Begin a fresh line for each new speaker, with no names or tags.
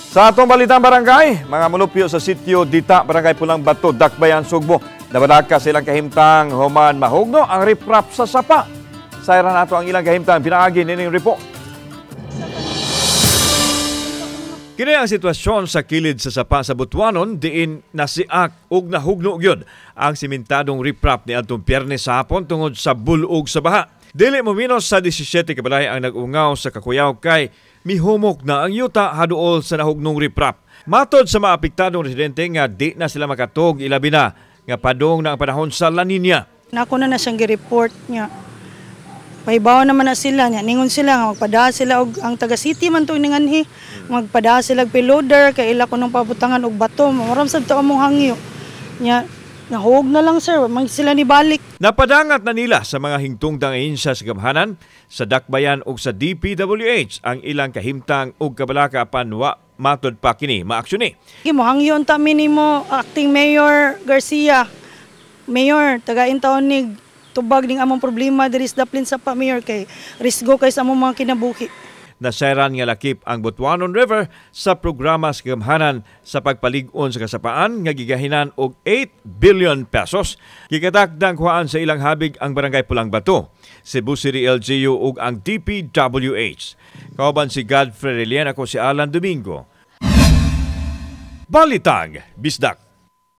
Sa atong balitang barangay, mga mulupyo sa sitio Dita, Barangay Pulang Bato, Dakbayan, Sugbo, nabadaka sa ilang kahimtang human mahugno ang riprap sa sapa. Sayran nato ang ilang kahimtang pinaagi nining report. Kini ang sitwasyon sa kilid sa sapa sa Butuanon diin nasiak ug nahugno gyud ang simentadong riprap ni adtong Biyernes sa hapon tungod sa bulog sa baha. Dili mo minos sa 17 ka balay ang nag-ungaw sa Kakuyaw kay mihumok na ang yuta haduol sa nahugnong riprap. Matod sa mga apektadong residente nga di na sila makatog ilabi na nga padong na ang panahon sa La Nina.
Nako na siyang gi-report niya. Pahibaw naman na sila niya. Ningon sila nga magpada sila og ang taga city man to ninganhi. Magpada sila og payloader kay ila kunong pabutangan og bato. Maram sad to among hangyo. Nya nahug na lang sir, mag sila ni balik.
Napadangat na nila sa mga hingtungtang ahensya sa gamhanan, sa Dakbayan ug sa DPWH ang ilang kahimtang ug kabalaka apan wa matod pa kini maaksyon ni.
Gimohangyon ta minimo acting Mayor Garcia. Mayor taga-in taon ni tubag ning among problema diri sa Daplin sa Mayor kay risgo kay sa among mga kinabuhi.
Nasayran nga lakip ang Butuanon River sa programa sa gamhanan sa pagpalig-on sa kasapaan nga gigahinan og 8 billion pesos. Gikatakdang kuhaan sa ilang habig ang Barangay Pulang Bato, Cebu City LGU ug ang DPWH. Kauban si Godfrey Relian, ako si Alan Domingo. Balitang Bisdak.